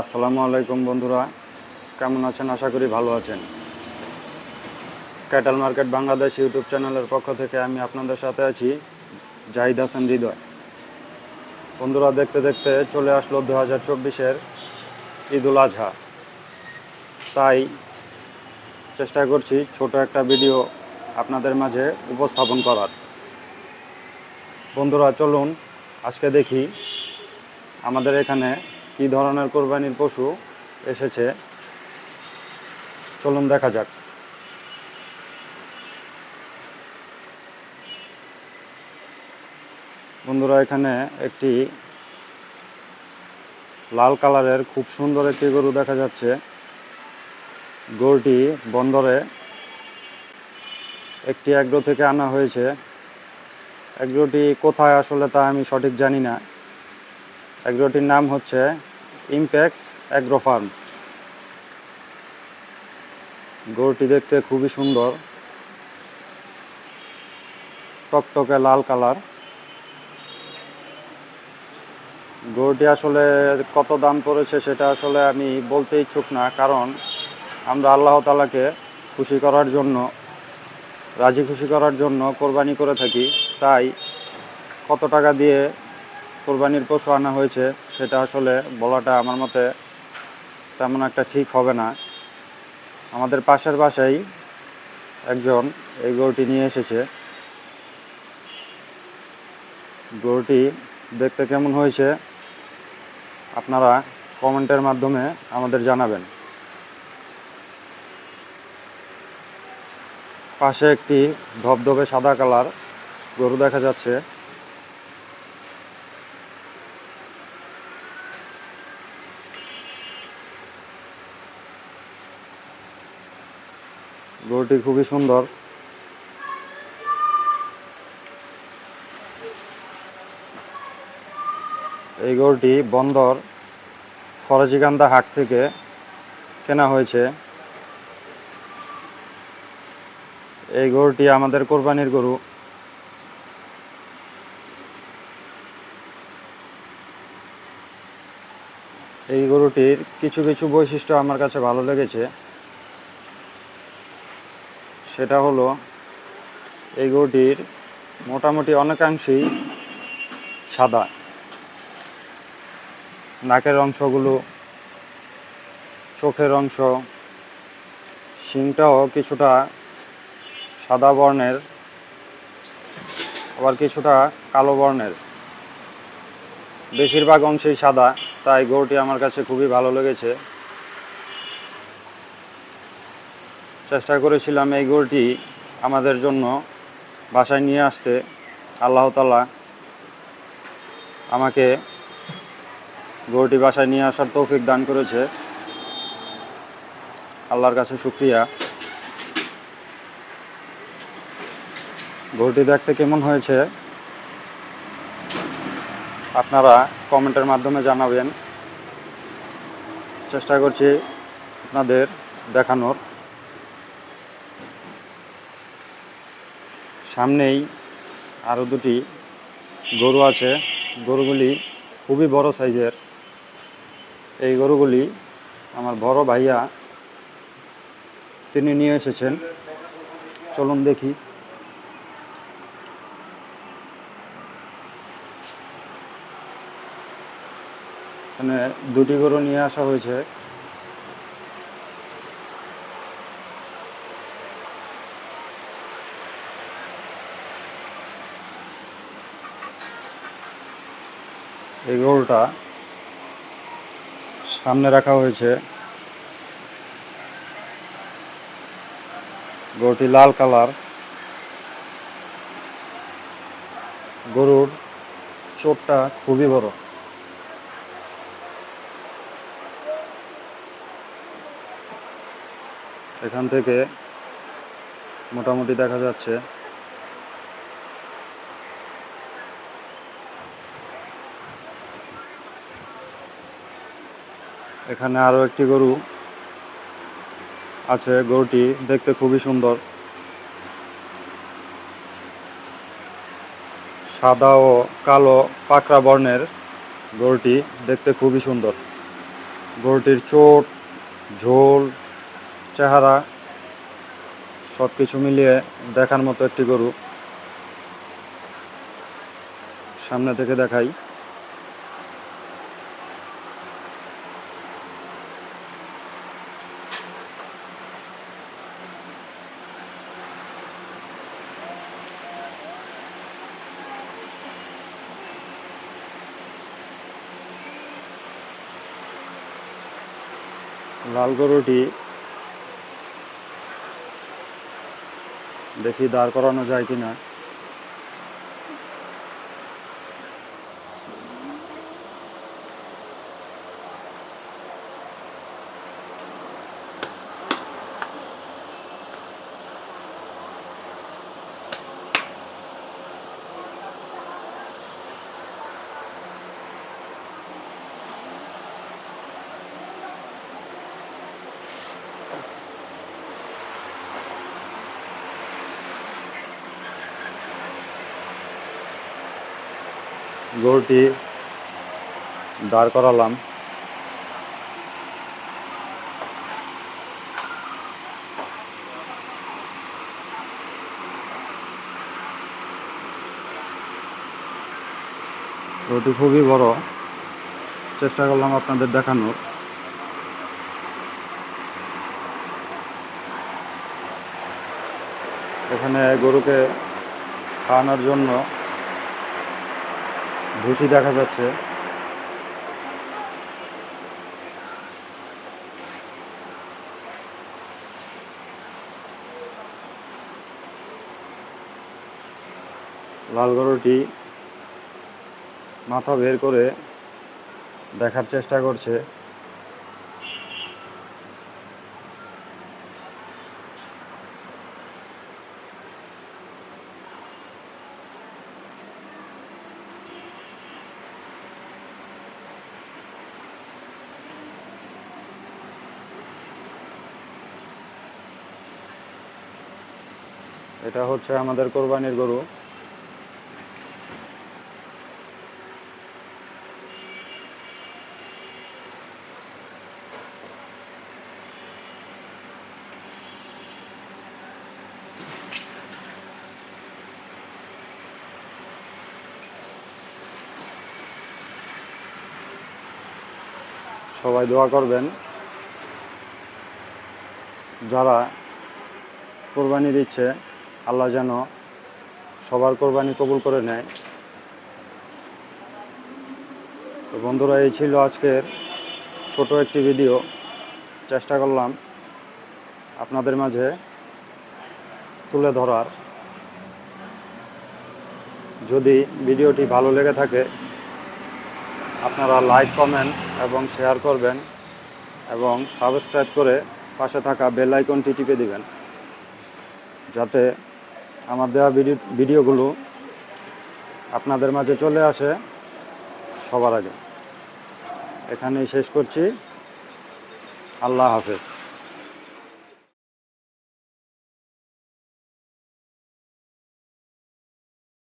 আসসালামু আলাইকুম বন্ধুরা, কেমন আছেন? আশা করি ভালো আছেন। ক্যাটল মার্কেট বাংলাদেশ ইউটিউব চ্যানেলের পক্ষ থেকে আমি আপনাদের সাথে আছি, জাহিদ হাসান হৃদয়। বন্ধুরা, দেখতে দেখতে চলে আসলো 2024-এর ঈদুল আজহা। তাই চেষ্টা করছি ছোট একটা ভিডিও আপনাদের মাঝে উপস্থাপন করার। বন্ধুরা, চলুন আজকে দেখি আমাদের এখানে কী ধরনের কোরবানির পশু এসেছে। চলুন দেখা যাক। বন্ধুরা, এখানে একটি লাল কালারের খুব সুন্দর একটি গরু দেখা যাচ্ছে। গরুটি বন্দরে একটি এগ্রো থেকে আনা হয়েছে। এগ্রোটি কোথায় আসলে তা আমি সঠিক জানি না। এগ্রোটির নাম হচ্ছে ইমপ্যাক্স এগ্রো ফার্ম। গরুটি দেখতে খুবই সুন্দর, টকটকে লাল কালার। গরুটি আসলে কত দাম পড়েছে সেটা আসলে আমি বলতে ইচ্ছুক না, কারণ আমরা আল্লাহ তাআলাকে খুশি করার জন্য, রাজি খুশি করার জন্য কোরবানি করে থাকি। তাই কত টাকা দিয়ে কোরবানির পশু আনা হয়েছে সেটা আসলে বলাটা আমার মতে তেমন একটা ঠিক হবে না। আমাদের পাশের বাসায় একজন এই গরুটি নিয়ে এসেছে। গরুটি দেখতে কেমন হয়েছে আপনারা কমেন্টের মাধ্যমে আমাদের জানাবেন। পাশে একটি ধবধবে সাদা কালার গরু দেখা যাচ্ছে। গরুটি খুবই সুন্দর। এই গরুটি বন্দর ফরাজিকান্দা হাট থেকে কেনা হয়েছে। এই গরুটি আমাদের কোরবানির গরু। এই গরুটির কিছু কিছু বৈশিষ্ট্য আমার কাছে ভালো লেগেছে। সেটা হলো, এই গরুটির মোটামুটি অনেকাংশেই সাদা। নাকের অংশগুলো, চোখের অংশ, শিংটাও কিছুটা সাদা বর্ণের, আবার কিছুটা কালো বর্ণের। বেশিরভাগ অংশেই সাদা। তাই গরুটি আমার কাছে খুবই ভালো লেগেছে। চেষ্টা করেছিলাম এই গরুটি আমাদের জন্য বাসায় নিয়ে আসতে। আল্লাহ তাআলা আমাকে গরুটি বাসায় নিয়ে আসার তৌফিক দান করেছে। আল্লাহর কাছে শুকরিয়া। গরুটি দেখতে কেমন হয়েছে আপনারা কমেন্টের মাধ্যমে জানাবেন। চেষ্টা করছি আপনাদের দেখানোর। সামনেই আরও দুটি গরু আছে। গরুগুলি খুবই বড় সাইজের। এই গরুগুলি আমার বড় ভাইয়া তিনি নিয়ে এসেছেন। চলুন দেখি। এখানে দুটি গরু নিয়ে আসা হয়েছে। এই গরুটা সামনে রাখা হয়েছে। গরুটি লাল কালার। গরুর চোখটা খুবই বড়। এখান থেকে মোটামুটি দেখা যাচ্ছে। এখানে আরও একটি গরু আছে। গরুটি দেখতে খুবই সুন্দর। সাদা ও কালো পাকড়া বর্ণের গরুটি দেখতে খুবই সুন্দর। গরুটির চোট, ঝোল, চেহারা সব কিছু মিলিয়ে দেখার মতো একটি গরু। সামনে থেকে দেখাই। লাল গরুটি দেখি দাঁড় করানো যায় কিনা। গরুটি দাঁড় করালাম। গরুটি খুবই বড়, চেষ্টা করলাম আপনাদের দেখানোর। এখানে গরুকে খাওয়ানোর জন্য ভুসি দেখা যাচ্ছে। লাল গরুটি মাথা বের করে দেখার চেষ্টা করছে। এটা হচ্ছে আমাদের কোরবানির গরু। সবাই দোয়া করবেন যারা কোরবানি দিচ্ছে, আল্লাহ যেন সবার কোরবানি কবুল করে নেয়। তো বন্ধুরা, এই ছিল আজকের ছোট একটি ভিডিও। চেষ্টা করলাম আপনাদের মাঝে তুলে ধরার। যদি ভিডিওটি ভালো লেগে থাকে আপনারা লাইক, কমেন্ট এবং শেয়ার করবেন এবং সাবস্ক্রাইব করে পাশে থাকা বেল আইকনটি টিপে দিবেন, যাতে আমার দেওয়া ভিডিওগুলো আপনাদের মাঝে চলে আসে সবার আগে। এখানেই শেষ করছি। আল্লাহ হাফেজ।